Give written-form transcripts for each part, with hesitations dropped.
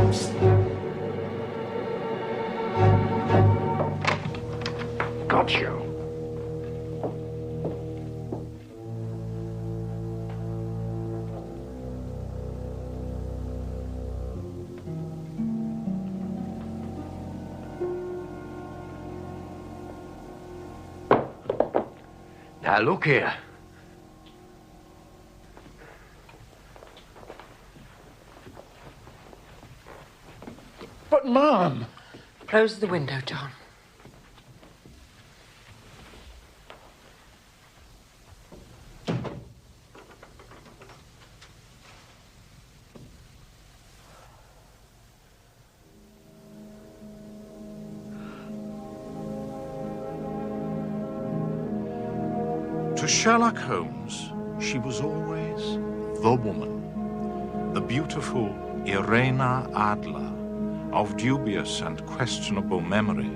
Holmes. Got you. Now, look here. But, Mum... Close the window, John. To Sherlock Holmes, she was always the woman, the beautiful Irena Adler, of dubious and questionable memory.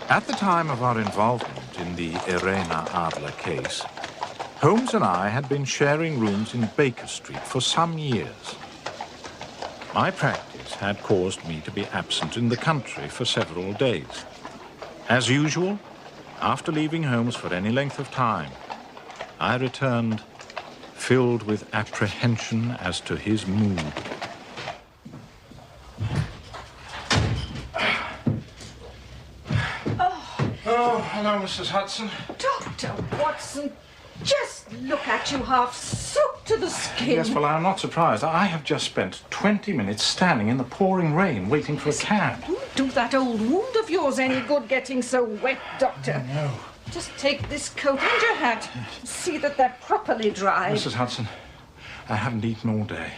At the time of our involvement in the Irena Adler case, Holmes and I had been sharing rooms in Baker Street for some years. My practice had caused me to be absent in the country for several days. As usual, after leaving Holmes for any length of time, I returned filled with apprehension as to his mood. Oh, hello, Mrs. Hudson. Dr. Watson, just look at you half soaked to the skin. Yes, well, I'm not surprised. I have just spent 20 minutes standing in the pouring rain waiting for a cab. Won't do that old wound of yours any good getting so wet, Doctor. No. Just take this coat and your hat. See that they're properly dry. Mrs. Hudson, I haven't eaten all day.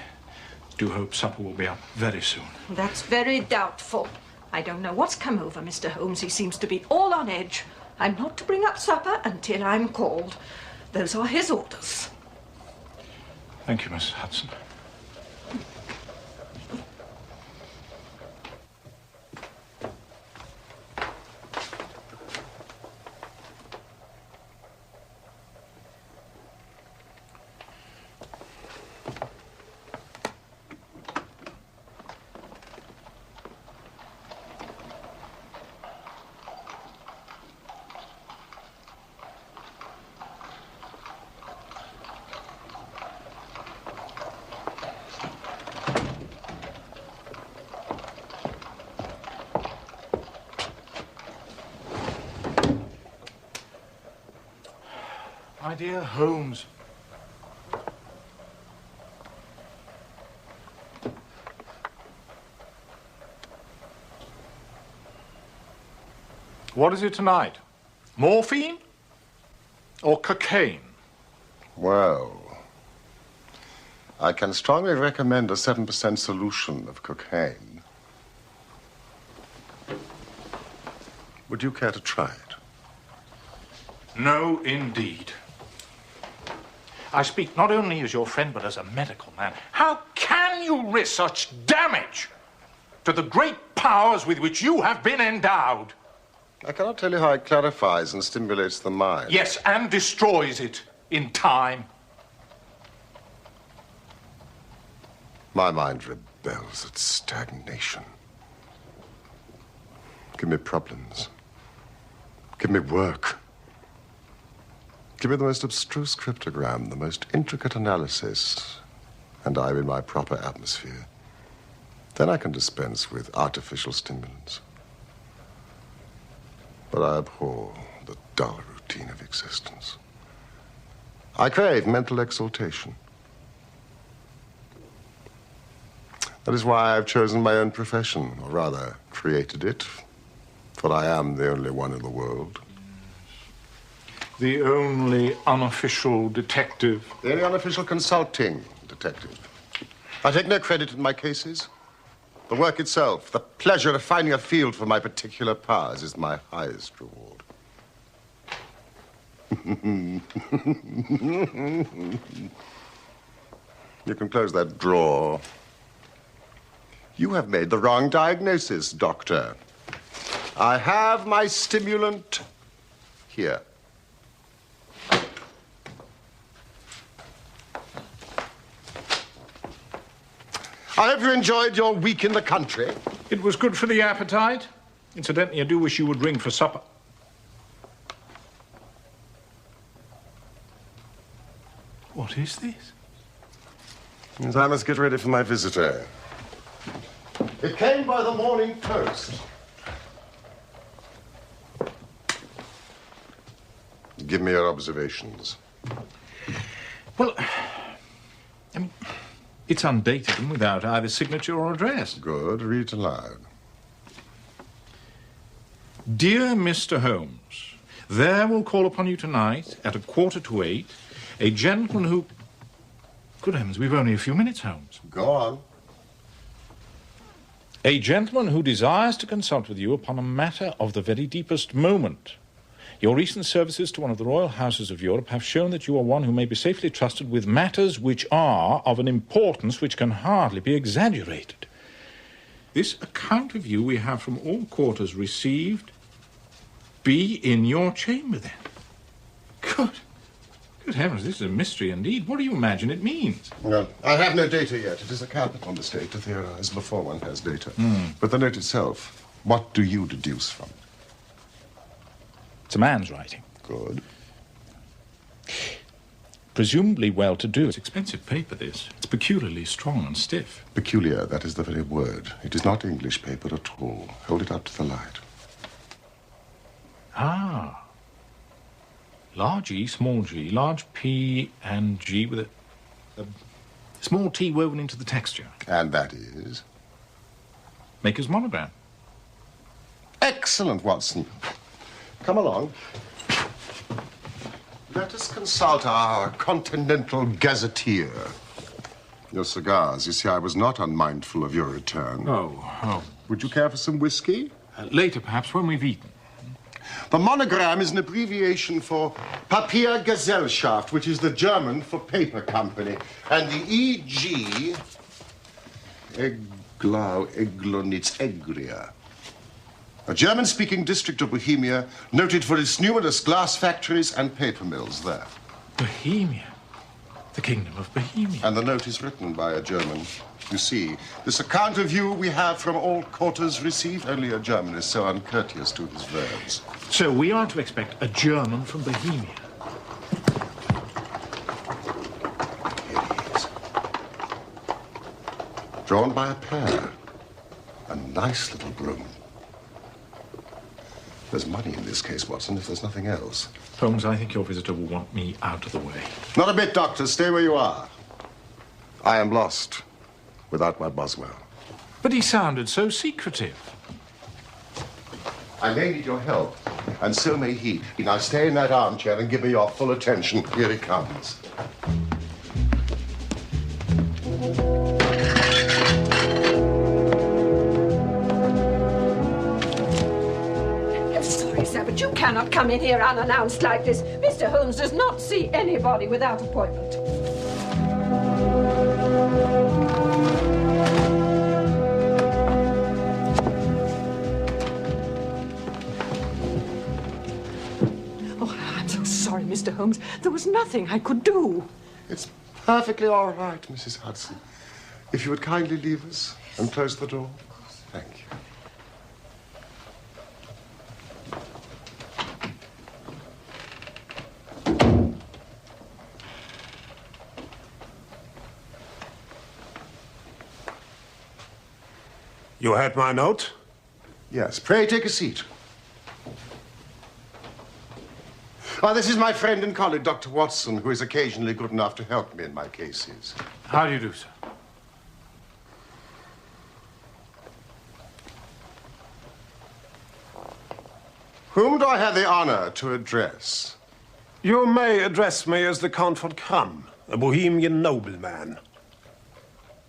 Do hope supper will be up very soon. That's very doubtful. I don't know what's come over Mr. Holmes. He seems to be all on edge. I'm not to bring up supper until I'm called. Those are his orders. Thank you, Mrs. Hudson. My dear Holmes. What is it tonight? Morphine or cocaine? Well, I can strongly recommend a 7% solution of cocaine. Would you care to try it? No, indeed. I speak not only as your friend, but as a medical man. How can you risk such damage to the great powers with which you have been endowed? I cannot tell you how it clarifies and stimulates the mind. Yes, and destroys it in time. My mind rebels at stagnation. Give me problems. Give me work. Give me the most abstruse cryptogram, the most intricate analysis, and I'm in my proper atmosphere. Then I can dispense with artificial stimulants. But I abhor the dull routine of existence. I crave mental exaltation. That is why I've chosen my own profession, or rather, created it, for I am the only one in the world. The only unofficial detective. The only unofficial consulting detective. I take no credit in my cases. The work itself, the pleasure of finding a field for my particular powers is my highest reward. You can close that drawer. You have made the wrong diagnosis, Doctor. I have my stimulant here. I hope you enjoyed your week in the country. It was good for the appetite. Incidentally, I do wish you would ring for supper. What is this? Yes, I must get ready for my visitor. It came by the morning post. Give me your observations. Well, I mean, it's undated and without either signature or address. Good. Read it aloud. Dear Mr. Holmes, there will call upon you tonight at 7:45 a gentleman who... Good heavens, we've only a few minutes, Holmes. Go on. A gentleman who desires to consult with you upon a matter of the very deepest moment. Your recent services to one of the royal houses of Europe have shown that you are one who may be safely trusted with matters which are of an importance which can hardly be exaggerated. This account of you we have from all quarters received. Be in your chamber, then. Good heavens, this is a mystery indeed. What do you imagine it means? Well, I have no data yet. It is a capital mistake to theorize before one has data. But the note itself, what do you deduce from it? It's a man's writing. Good. Presumably well-to-do. It's expensive paper, this. It's peculiarly strong and stiff. Peculiar, that is the very word. It is not English paper at all. Hold it up to the light. Ah. Large E, small g, large P and G with a small T woven into the texture. And that is? Maker's monogram. Excellent, Watson. Come along. Let us consult our Continental Gazetteer. Your cigars. You see, I was not unmindful of your return. Oh. Would you care for some whiskey? Later, perhaps, when we've eaten. The monogram is an abbreviation for Papiergesellschaft, which is the German for paper company. And the E.G. Eglonitz Egria. A German-speaking district of Bohemia, noted for its numerous glass factories and paper mills there. Bohemia. The kingdom of Bohemia. And the note is written by a German. You see, this account of you we have from all quarters received. Only a German is so uncourteous to his verbs. So we are to expect a German from Bohemia. Here he is. Drawn by a pair. A nice little broom. There's money in this case, Watson, if there's nothing else. Holmes, I think your visitor will want me out of the way. Not a bit, Doctor. Stay where you are. I am lost without my Boswell. But he sounded so secretive. I may need your help, and so may he. Now stay in that armchair and give me your full attention. Here he comes. I'm sorry, sir, but you cannot come in here unannounced like this. Mr. Holmes does not see anybody without appointment. Sorry, Mr. Holmes. There was nothing I could do. It's perfectly all right, Mrs. Hudson. If you would kindly leave us and close the door. Thank you. You had my note? Yes, pray take a seat. This is my friend and colleague, Dr. Watson, who is occasionally good enough to help me in my cases. How do you do, sir? Whom do I have the honor to address? You may address me as the Count von Kramm, a Bohemian nobleman.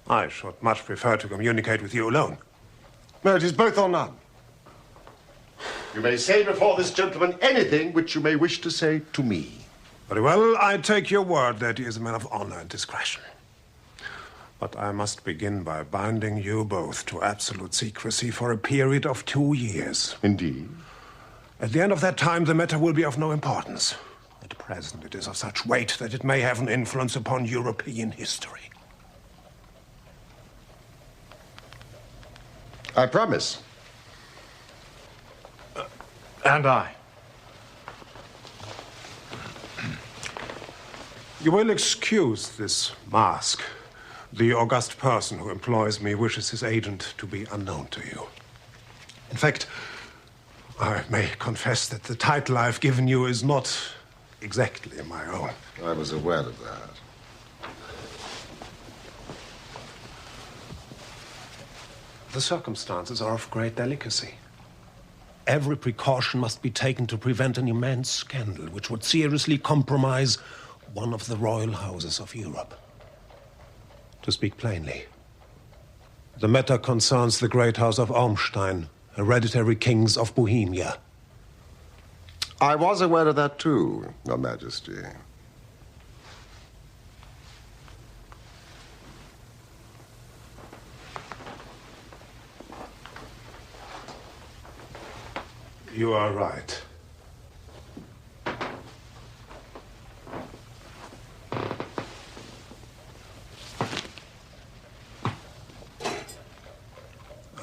I should much prefer to communicate with you alone. No, it is both or none. You may say before this gentleman anything which you may wish to say to me. Very well, I take your word that he is a man of honor and discretion. But I must begin by binding you both to absolute secrecy for a period of 2 years. Indeed. At the end of that time, the matter will be of no importance. At present, it is of such weight that it may have an influence upon European history. I promise. And I. You will excuse this mask. The august person who employs me wishes his agent to be unknown to you. In fact, I may confess that the title I've given you is not exactly my own. I was aware of that. The circumstances are of great delicacy. Every precaution must be taken to prevent an immense scandal which would seriously compromise one of the royal houses of Europe. To speak plainly, the matter concerns the great house of Ormstein, hereditary kings of Bohemia. I was aware of that too, Your Majesty. You are right.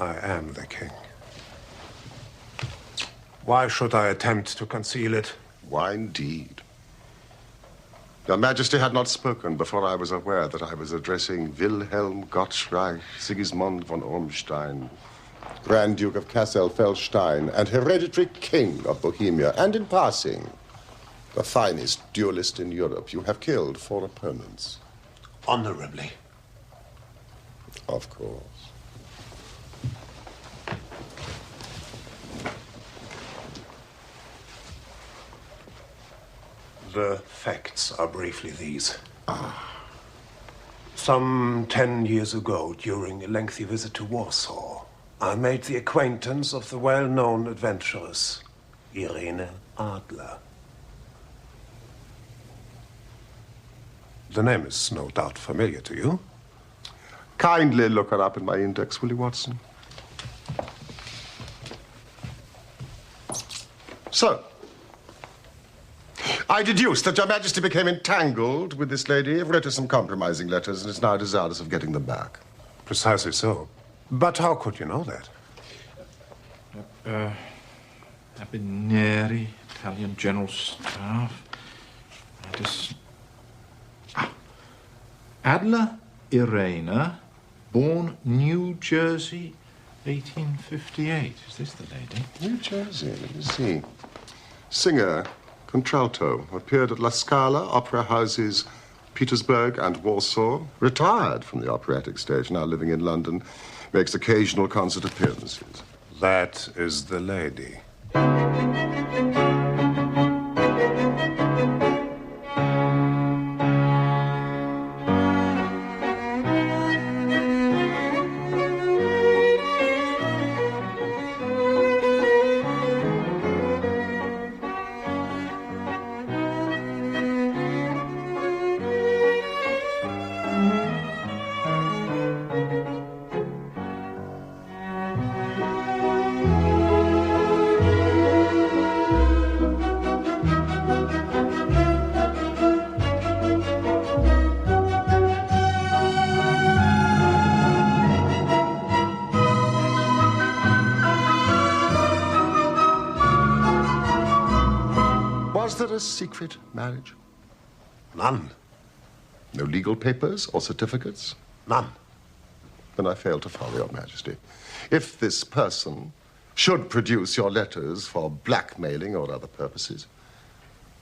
I am the king. Why should I attempt to conceal it? Why indeed? Your Majesty had not spoken before I was aware that I was addressing Wilhelm Gottschalk Sigismund von Ormstein, Grand Duke of Kassel-Felstein and hereditary king of Bohemia. And in passing, the finest duelist in Europe. You have killed 4 opponents. Honorably. Of course. The facts are briefly these. Some 10 years ago, during a lengthy visit to Warsaw, I made the acquaintance of the well-known adventuress, Irene Adler. The name is no doubt familiar to you. Kindly look her up in my index, will you, Watson? So, I deduce that Your Majesty became entangled with this lady, wrote her some compromising letters, and is now desirous of getting them back. Precisely so. But how could you know that? Abineri, Italian General Staff. Adler Irena, born New Jersey, 1858. Is this the lady? New Jersey, let me see. Singer, contralto, appeared at La Scala, opera houses Petersburg and Warsaw. Retired from the operatic stage, now living in London. Makes occasional concert appearances. That is the lady. Was there a secret marriage? None. No legal papers or certificates? None. Then I fail to follow, Your Majesty. If this person should produce your letters for blackmailing or other purposes,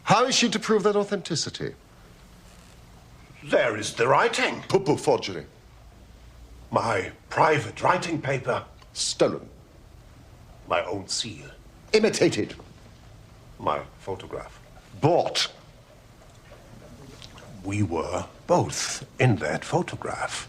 how is she to prove their authenticity? There is the writing. Poo-poo forgery. My private writing paper. Stolen. My own seal. Imitated. My photograph. Bought. We were both in that photograph.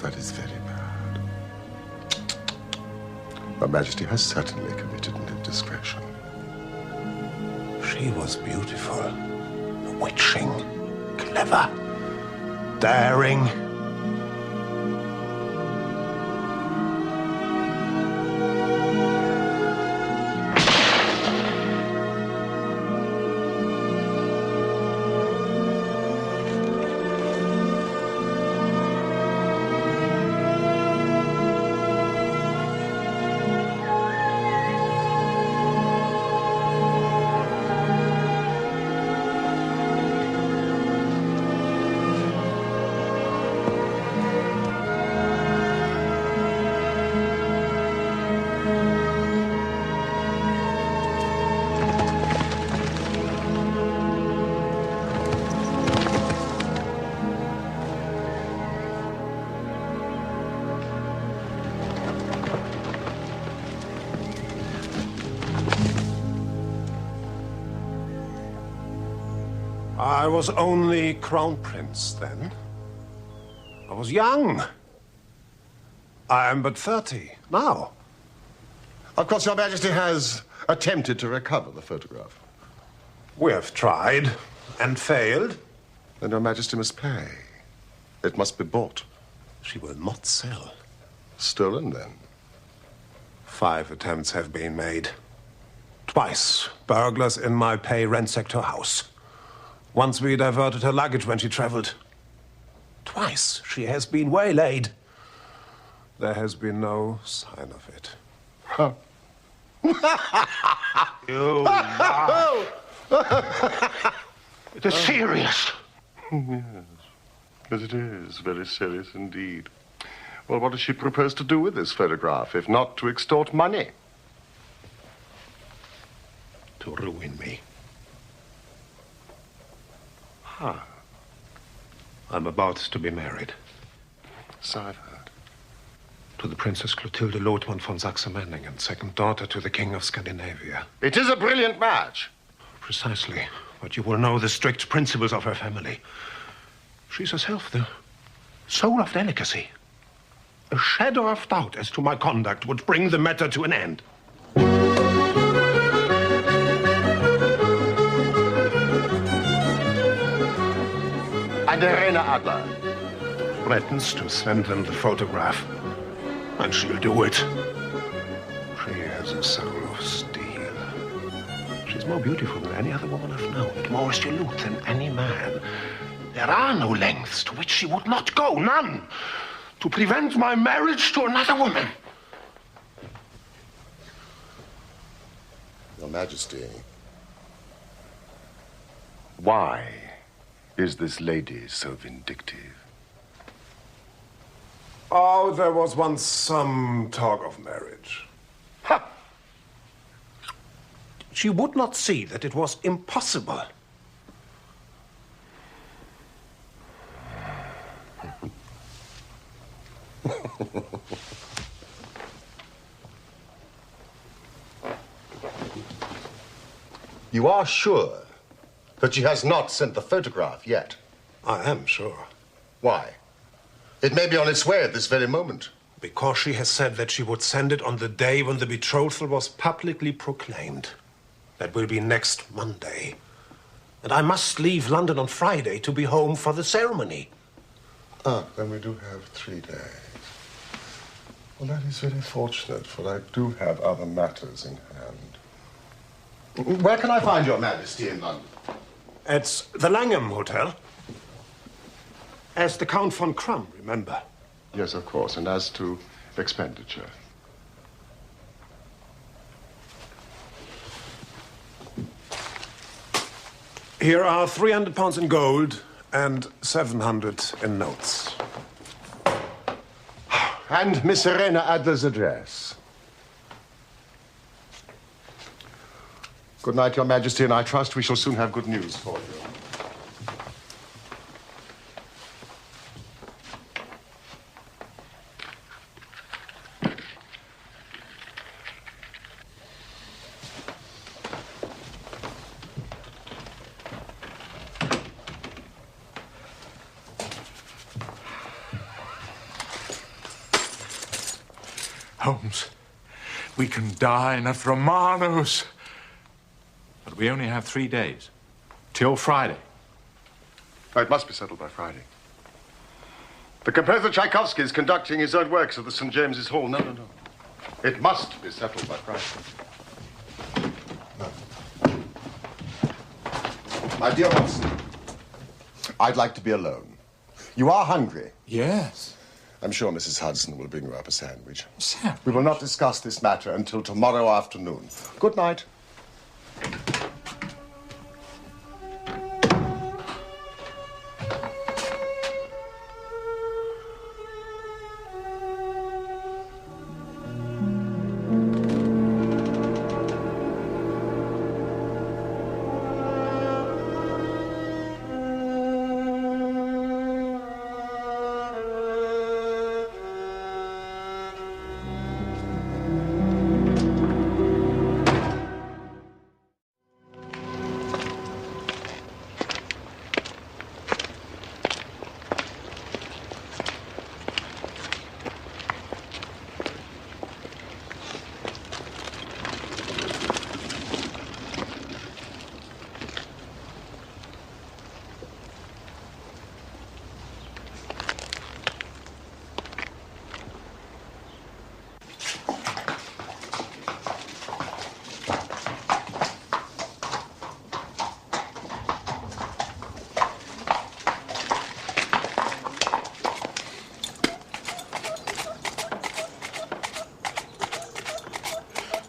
that is very bad. Her Majesty has certainly committed an indiscretion. She was beautiful, bewitching, clever, daring. I was only Crown Prince then. I was young. I am but 30 now. Of course, Your Majesty has attempted to recover the photograph. We have tried and failed. Then Your Majesty must pay. It must be bought. She will not sell. Stolen, then? 5 attempts have been made. Twice, burglars in my pay ransacked her house. Once we diverted her luggage when she traveled. Twice she has been waylaid. There has been no sign of it. Huh. You lie. It is serious. Yes. Yes, it is very serious indeed. Well, what does she propose to do with this photograph, if not to extort money? To ruin me. Huh. I'm about to be married. So I've heard. To the Princess Clotilde Lothman von Saxe-Meiningen, second daughter to the King of Scandinavia. It is a brilliant match. Precisely. But you will know the strict principles of her family. She's herself the soul of delicacy. A shadow of doubt as to my conduct would bring the matter to an end. And Irena Adler Threatens to send them the photograph. And she'll do it. She has a soul of steel. She's more beautiful than any other woman I've known, more resolute than any man. There are no lengths to which she would not go, none, to prevent my marriage to another woman. Your Majesty, why is this lady so vindictive? Oh, there was once some talk of marriage. Ha! She would not see that it was impossible. You are sure that she has not sent the photograph yet? I am sure. Why? It may be on its way at this very moment. Because she has said that she would send it on the day when the betrothal was publicly proclaimed. That will be next Monday. And I must leave London on Friday to be home for the ceremony. Ah, then we do have 3 days. Well, that is very fortunate, for I do have other matters in hand. Where can I find Your Majesty in London? It's the Langham Hotel. As the Count von Krumm, remember? Yes, of course. And as to expenditure? Here are 300 pounds in gold and 700 in notes. And Miss Irena Adler's address. Good night, Your Majesty, and I trust we shall soon have good news for you. Holmes. We can dine at Romano's. But we only have 3 days. Till Friday. Oh, it must be settled by Friday. The composer Tchaikovsky is conducting his own works at the St. James's Hall. No. It must be settled by Friday. No. My dear Watson, I'd like to be alone. You are hungry. Yes. I'm sure Mrs. Hudson will bring you up a sandwich. Sandwich? We will not discuss this matter until tomorrow afternoon. Good night.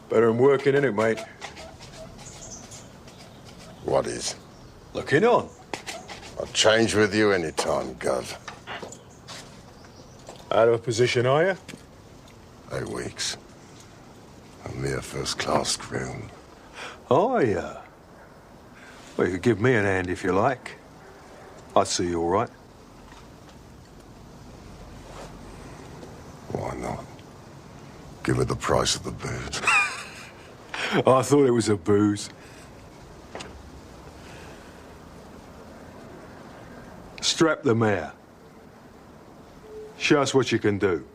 Better than working, innit, mate? What is? Looking on. I'll change with you any time, Gov. Out of position, are you? 8 weeks. A mere first-class groom. Oh, yeah. Well, you could give me an hand if you like. I'd see you all right. Why not? Give her the price of the booze. I thought it was a booze. Strap the mare. Show us what you can do.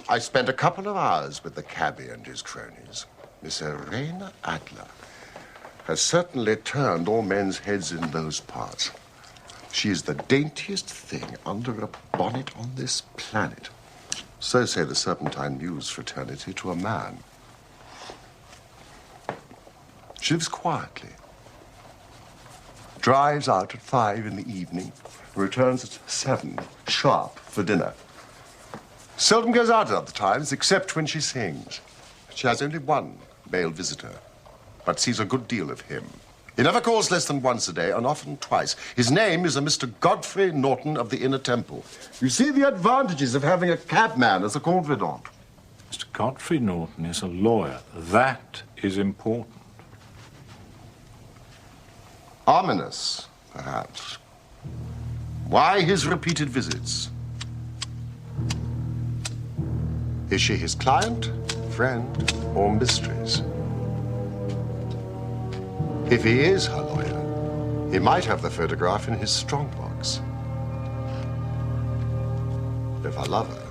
I spent a couple of hours with the cabbie and his cronies. Miss Irene Adler has certainly turned all men's heads in those parts. She is the daintiest thing under a bonnet on this planet. So say the Serpentine Muse fraternity to a man. She lives quietly. Drives out at 5 in the evening, returns at 7, sharp, for dinner. Seldom goes out at other times, except when she sings. She has only one male visitor, but sees a good deal of him. He never calls less than once a day, and often twice. His name is a Mr. Godfrey Norton of the Inner Temple. You see the advantages of having a cabman as a confidant. Mr. Godfrey Norton is a lawyer. That is important. Ominous, perhaps. Why his repeated visits? Is she his client, friend, or mistress? If he is her lawyer, he might have the photograph in his strongbox. If her lover,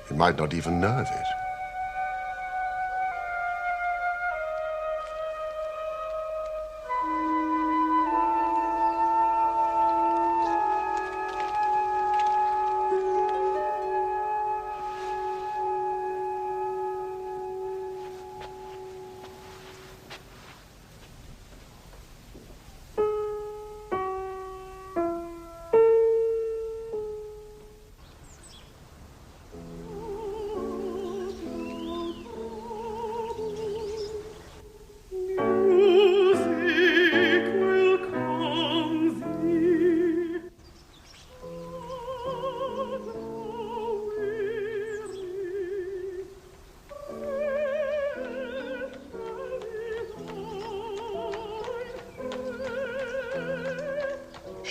he might not even know of it.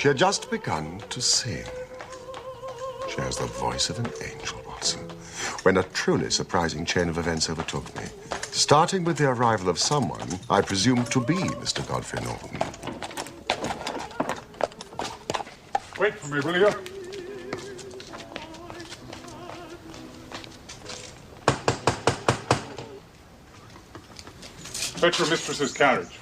She had just begun to sing. She has the voice of an angel, Watson, when a truly surprising chain of events overtook me, starting with the arrival of someone I presumed to be Mr. Godfrey Norton. Wait for me, will you? Fetch your mistress's carriage.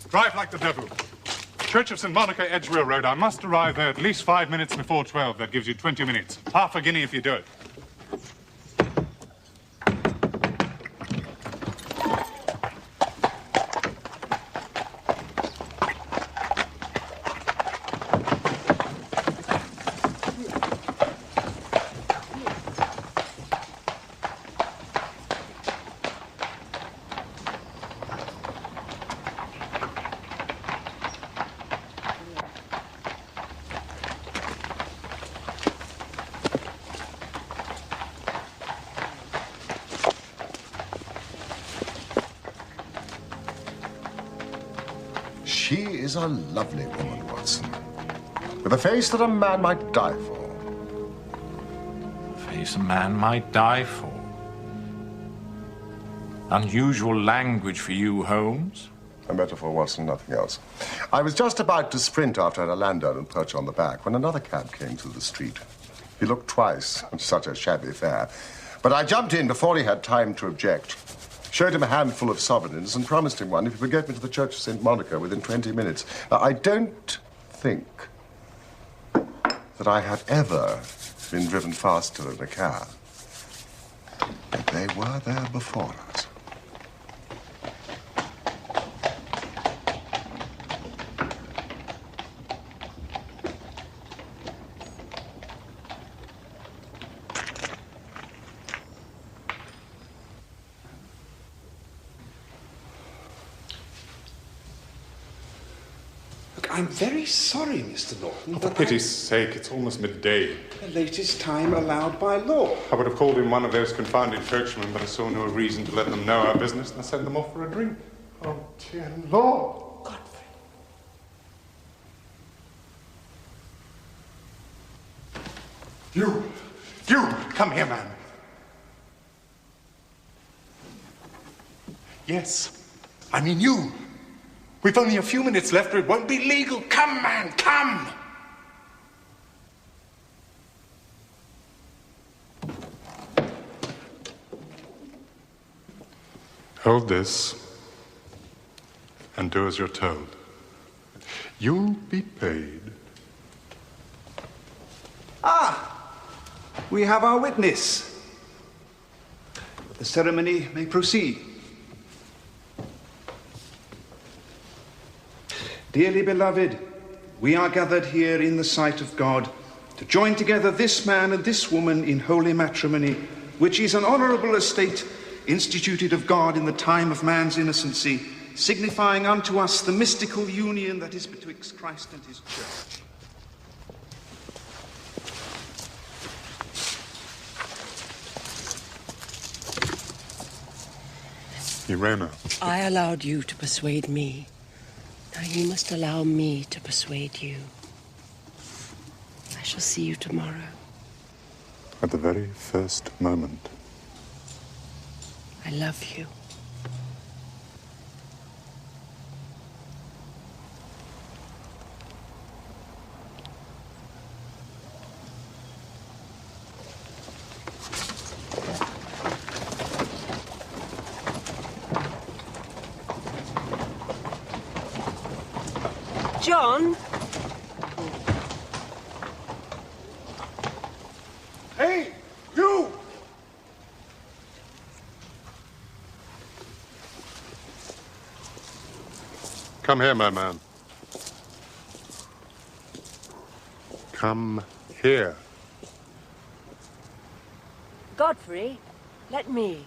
Drive like the devil. Church of St. Monica, Edgware Road. I must arrive there at least 5 minutes before 12. That gives you 20 minutes. Half a guinea if you do it. She is a lovely woman, Watson, with a face that a man might die for. Face a man might die for. Unusual language for you, Holmes. A metaphor, Watson, nothing else. I was just about to sprint after a landowner and perch on the back when another cab came through the street. He looked twice, such a shabby fare. But I jumped in before he had time to object. Showed him a handful of sovereigns and promised him one if he would get me to the Church of St. Monica within 20 minutes. Now, I don't think that I have ever been driven faster in a cab. But they were there before us. I'm very sorry, Mr. Norton. For pity's sake, it's almost midday. The latest time allowed by law. I would have called in one of those confounded churchmen, but I saw no reason to let them know our business, and I sent them off for a drink. Oh, dear Lord. Godfrey. You, come here, man. Yes, I mean you. We've only a few minutes left, or it won't be legal. Come, man, come! Hold this, and do as you're told. You'll be paid. Ah! We have our witness. The ceremony may proceed. Dearly beloved, we are gathered here in the sight of God to join together this man and this woman in holy matrimony, which is an honourable estate instituted of God in the time of man's innocency, signifying unto us the mystical union that is betwixt Christ and his church. Irena. I allowed you to persuade me. Now you must allow me to persuade you. I shall see you tomorrow. At the very first moment. I love you. John? Hey, you! Come here, my man. Come here. Godfrey, let me.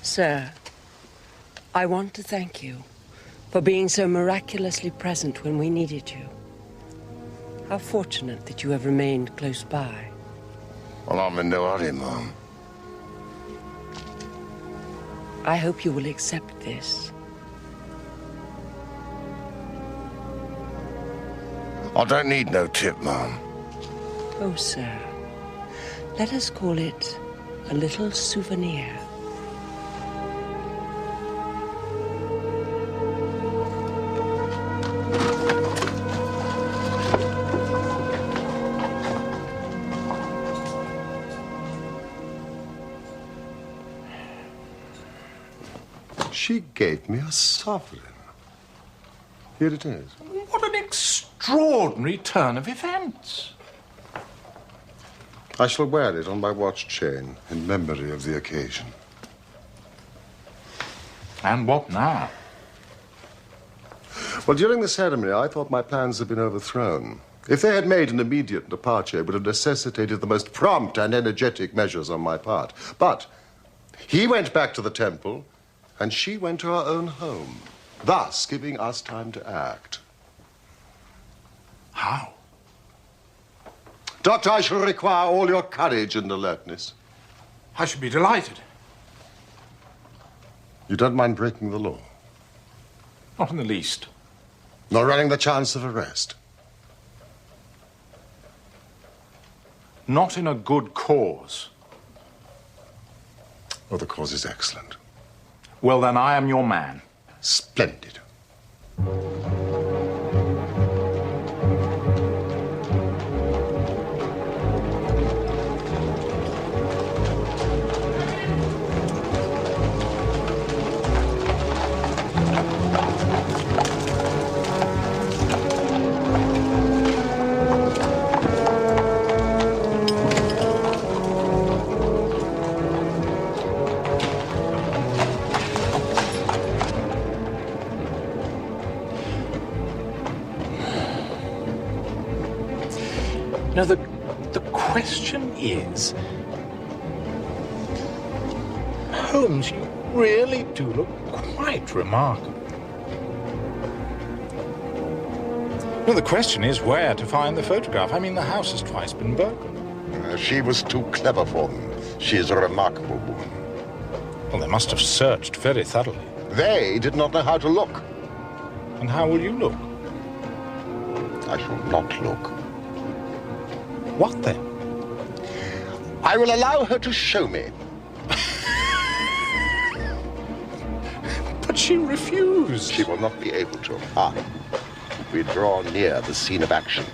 Sir, I want to thank you for being so miraculously present when we needed you. How fortunate that you have remained close by. Well, I'm in no hurry, Mom. I hope you will accept this. I don't need no tip, Mom. Oh, sir, let us call it a little souvenir. She gave me a sovereign. Here it is. What an extraordinary turn of events. I shall wear it on my watch chain in memory of the occasion. And what now? Well, during the ceremony, I thought my plans had been overthrown. If they had made an immediate departure, it would have necessitated the most prompt and energetic measures on my part. But he went back to the temple, and she went to her own home, thus giving us time to act. How? Doctor, I shall require all your courage and alertness. I should be delighted. You don't mind breaking the law? Not in the least. Nor running the chance of arrest? Not in a good cause. Oh, the cause is excellent. Well, then I am your man. Splendid. Now, the question is, Holmes, you really do look quite remarkable. Well, the question is where to find the photograph. I mean, the house has twice been burgled. She was too clever for them. She is a remarkable woman. Well, they must have searched very thoroughly. They did not know how to look. And how will you look? I shall not look. What then? I will allow her to show me. But she refused. She will not be able to. We draw near the scene of action.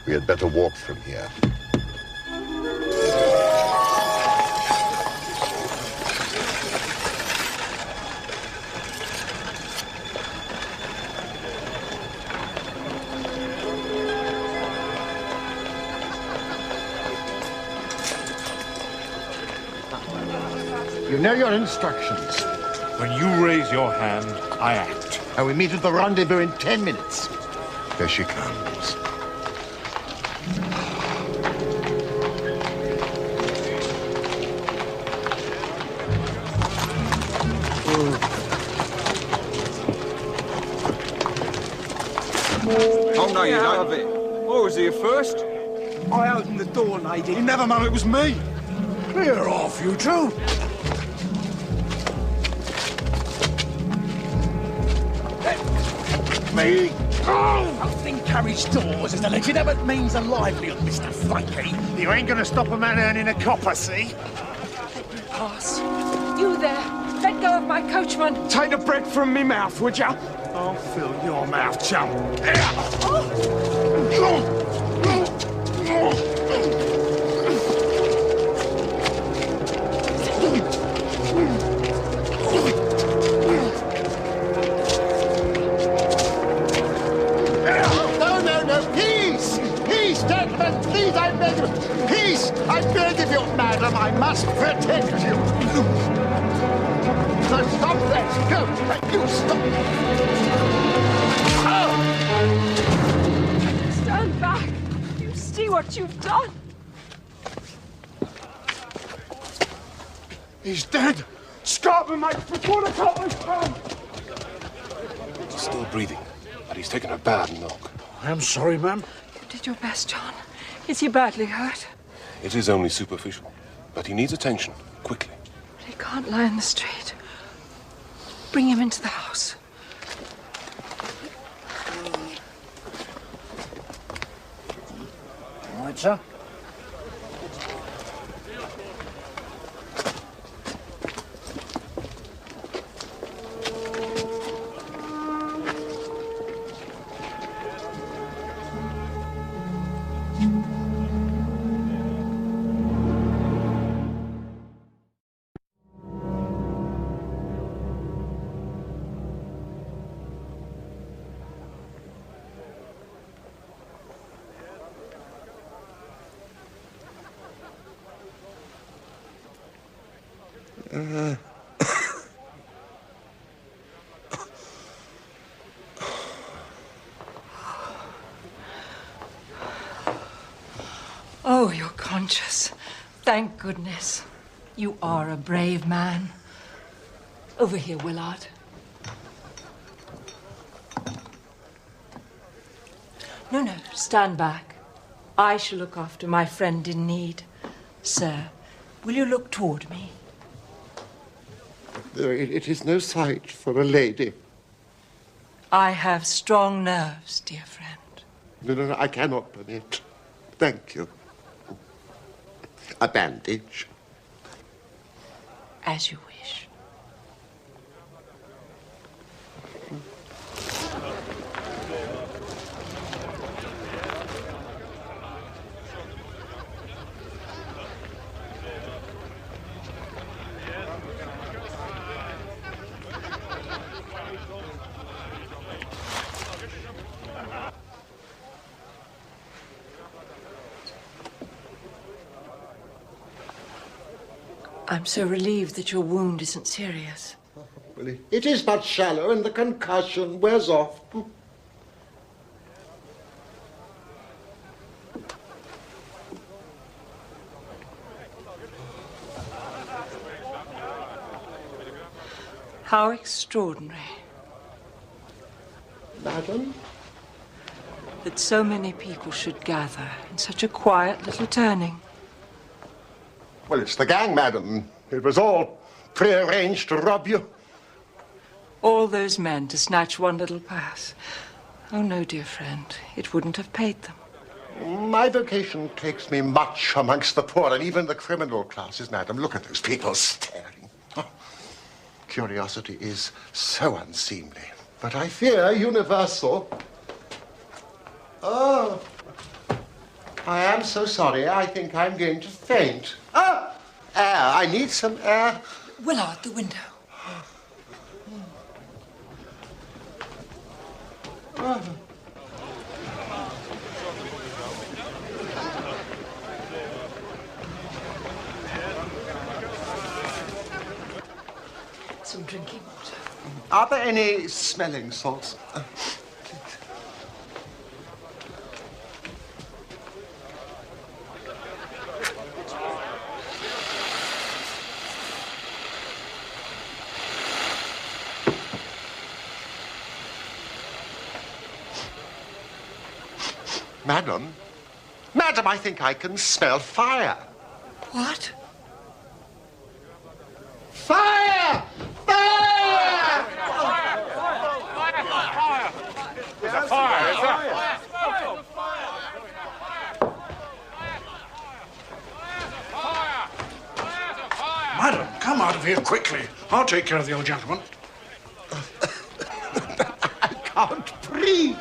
We had better walk from here. You know your instructions. When you raise your hand, I act. And we meet at the rendezvous in 10 minutes. Here she comes. Oh, no, you don't have it. I was here first. I opened the door, lady. You never know it was me. Clear off, you two. Me. Oh! Opening carriage doors is a legitimate means of livelihood, Mr. Frankie. You ain't gonna stop a man earning a copper, see? Pass. You there. Let go of my coachman. Take the bread from me mouth, would ya? I'll fill your mouth, chum. Here. Oh. I must protect you. So stop that. Go. You stop. Oh! Stand back. You see what you've done. He's dead. Stop him, mate, before the coppers come. He's still breathing, but he's taken a bad knock. I'm sorry, ma'am. You did your best, John. Is he badly hurt? It is only superficial, but he needs attention, quickly. But he can't lie in the street. Bring him into the house. All right, sir. Oh, you're conscious. Thank goodness. You are a brave man. Over here, Willard. No, stand back. I shall look after my friend in need. Sir, will you look toward me? It is no sight for a lady. I have strong nerves, dear friend. No, I cannot permit. Thank you. A bandage. As you wish. I'm so relieved that your wound isn't serious. Well, it is but shallow, and the concussion wears off. How extraordinary. Madam? That so many people should gather in such a quiet little turning. Well, it's the gang, madam. It was all prearranged to rob you. All those men to snatch one little purse. Oh, no, dear friend. It wouldn't have paid them. My vocation takes me much amongst the poor and even the criminal classes, madam. Look at those people staring. Oh, curiosity is so unseemly, but I fear universal. Oh, I am so sorry. I think I'm going to faint. Ah, air. I need some air. Willard, the window. Some drinking water. Are there any smelling salts? Madam? Madam, I think I can smell fire. What? Fire! Fire! There's a fire, is there? Madam, come out of here quickly. I'll take care of the old gentleman. I can't breathe.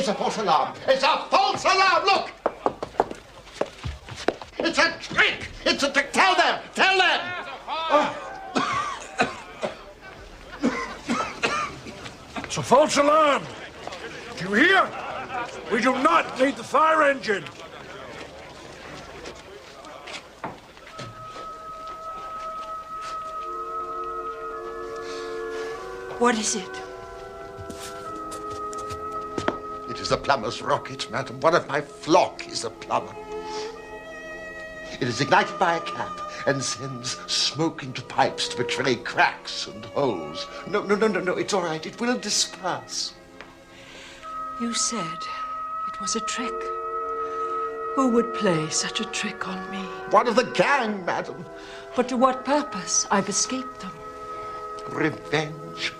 It's a false alarm. It's a false alarm. Look. It's a trick. It's a trick. Tell them. Tell them. It's a false alarm. Do you hear? We do not need the fire engine. What is it? It is a plumber's rocket, madam. One of my flock is a plumber. It is ignited by a cap and sends smoke into pipes to betray cracks and holes. No, it's all right. It will disperse. You said it was a trick. Who would play such a trick on me? One of the gang, madam. But to what purpose? I've escaped them. Revenge.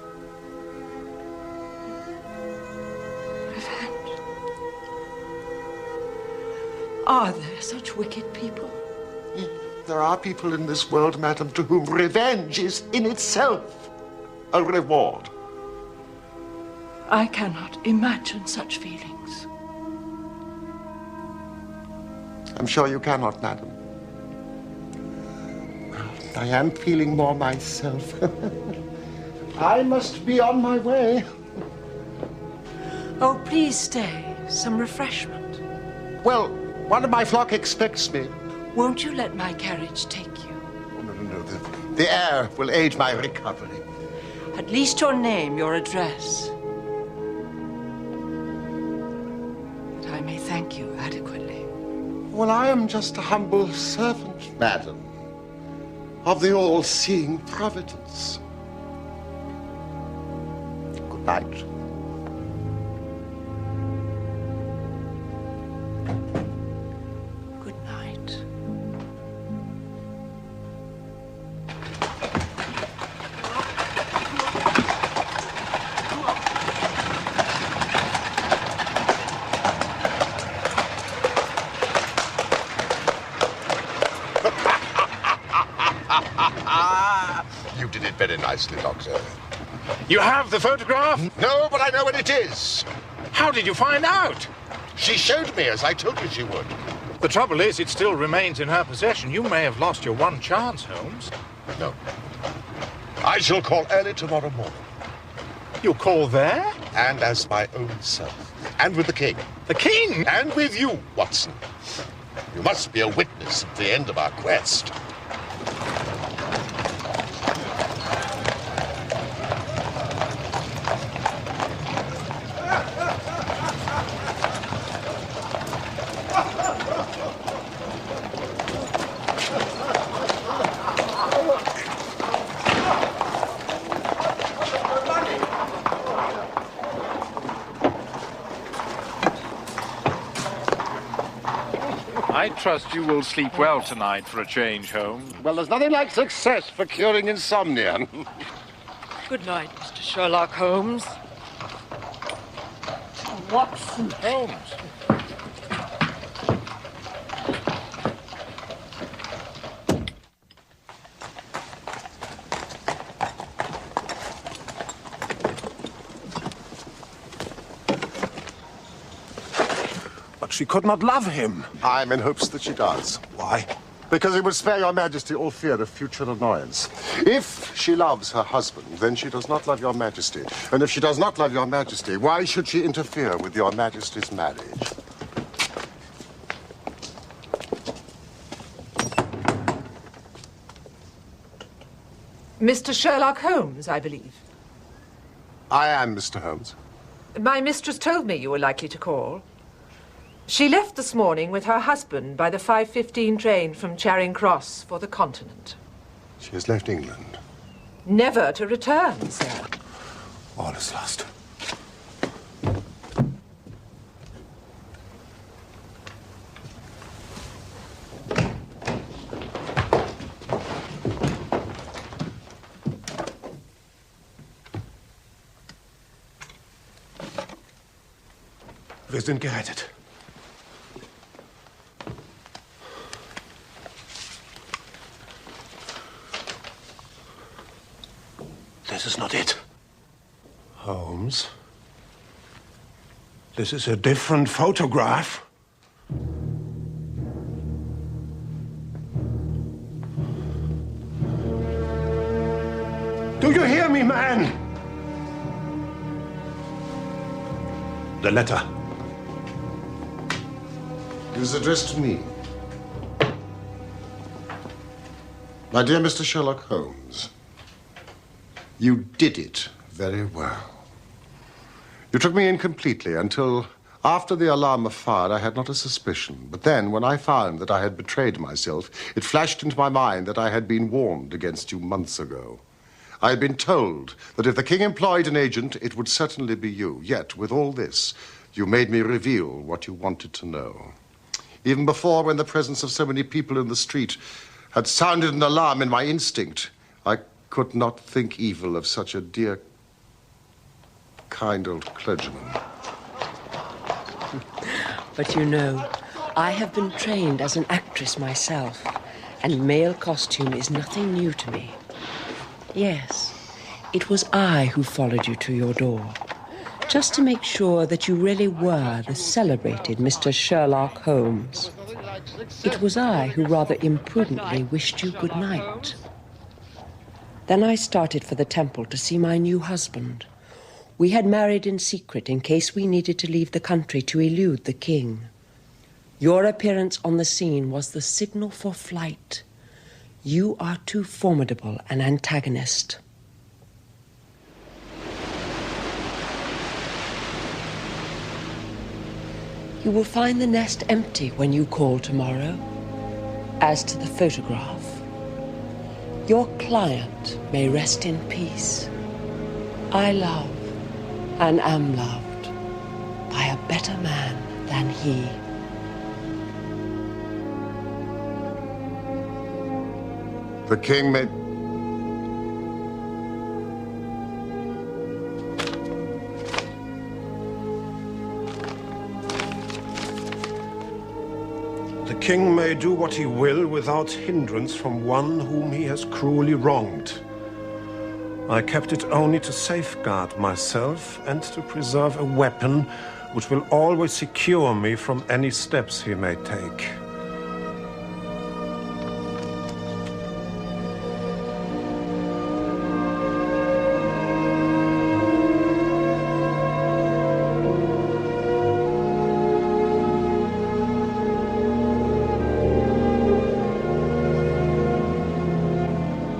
Are there such wicked people? There are people in this world, madam, to whom revenge is in itself a reward. I cannot imagine such feelings. I'm sure you cannot, madam. I am feeling more myself. I must be on my way. Oh, please stay. Some refreshment. Well, one of my flock expects me. Won't you let my carriage take you? Oh, no. The air will aid my recovery. At least your name, your address. That I may thank you adequately. Well, I am just a humble servant, madam, of the all-seeing Providence. Good night. Good night. You did it very nicely, Doctor. You have the photograph? No, but I know what it is. How did you find out? She showed me, as I told you she would. The trouble is, it still remains in her possession. You may have lost your one chance, Holmes. No. I shall call early tomorrow morning. You'll call there? And as my own self. And with the king. The king? And with you, Watson. You must be a witness at the end of our quest. I trust you will sleep well tonight for a change, Holmes. Well, there's nothing like success for curing insomnia. Good night, Mr. Sherlock Holmes. Watson. Holmes. But she could not love him. I'm in hopes that she does. Why? Because it would spare your majesty all fear of future annoyance. If she loves her husband, then she does not love your majesty. And if she does not love your majesty, why should she interfere with your majesty's marriage? Mr. Sherlock Holmes, I believe. I am Mr. Holmes. My mistress told me you were likely to call. She left this morning with her husband by the 5:15 train from Charing Cross for the continent. She has left England. Never to return, sir. All is lost. Wir sind gerettet. This is not it. Holmes? This is a different photograph. Do you hear me, man? The letter. It is addressed to me. My dear Mr. Sherlock Holmes, you did it very well. You took me in completely until after the alarm was fired, I had not a suspicion. But then, when I found that I had betrayed myself, it flashed into my mind that I had been warned against you months ago. I had been told that if the king employed an agent, it would certainly be you. Yet, with all this, you made me reveal what you wanted to know. Even before, when the presence of so many people in the street had sounded an alarm in my instinct, I could not think evil of such a dear, kind old clergyman. But you know, I have been trained as an actress myself, and male costume is nothing new to me. Yes, it was I who followed you to your door, just to make sure that you really were the celebrated Mr. Sherlock Holmes. It was I who rather imprudently wished you good night. Then I started for the temple to see my new husband. We had married in secret in case we needed to leave the country to elude the king. Your appearance on the scene was the signal for flight. You are too formidable an antagonist. You will find the nest empty when you call tomorrow. As to the photograph, your client may rest in peace. I love and am loved by a better man than he. The king may... The king may do what he will without hindrance from one whom he has cruelly wronged. I kept it only to safeguard myself and to preserve a weapon which will always secure me from any steps he may take.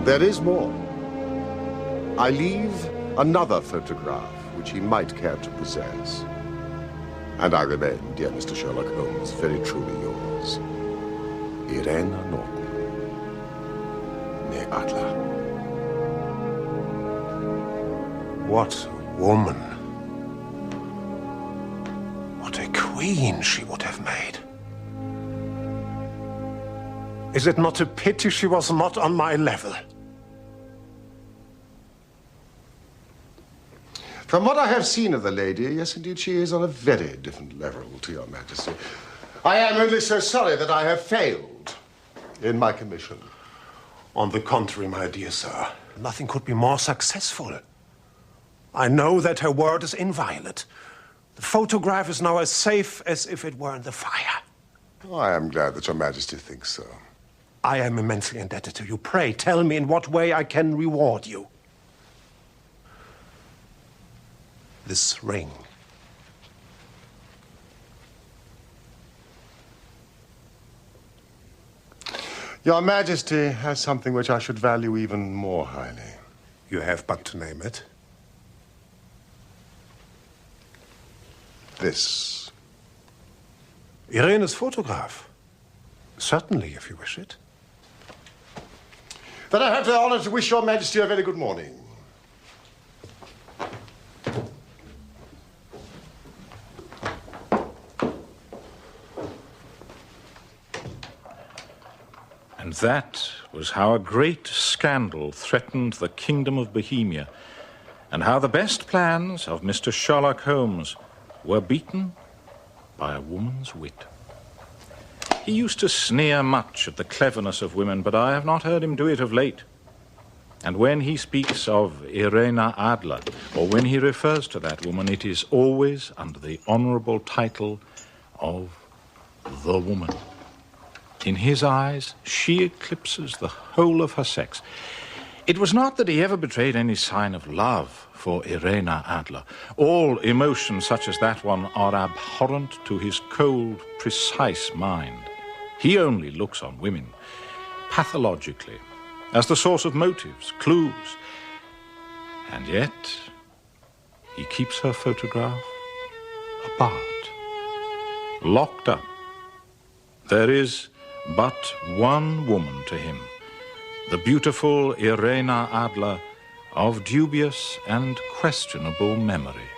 There is more. I leave another photograph which he might care to possess. And I remain, dear Mr. Sherlock Holmes, very truly yours. Irena Norton, née Adler. What a woman. What a queen she would have made. Is it not a pity she was not on my level? From what I have seen of the lady, yes, indeed, she is on a very different level to your majesty. I am only so sorry that I have failed in my commission. On the contrary, my dear sir, nothing could be more successful. I know that her word is inviolate. The photograph is now as safe as if it were in the fire. Oh, I am glad that your majesty thinks so. I am immensely indebted to you. Pray, tell me in what way I can reward you. This ring. Your majesty has something which I should value even more highly. You have but to name it. This. Irene's photograph. Certainly, if you wish it. Then I have the honor to wish your majesty a very good morning. And that was how a great scandal threatened the kingdom of Bohemia, and how the best plans of Mr. Sherlock Holmes were beaten by a woman's wit. He used to sneer much at the cleverness of women, but I have not heard him do it of late. And when he speaks of Irena Adler, or when he refers to that woman, it is always under the honorable title of the woman. In his eyes, she eclipses the whole of her sex. It was not that he ever betrayed any sign of love for Irena Adler. All emotions such as that one are abhorrent to his cold, precise mind. He only looks on women pathologically, as the source of motives, clues. And yet, he keeps her photograph apart, locked up. There is but one woman to him, the beautiful Irena Adler of dubious and questionable memory.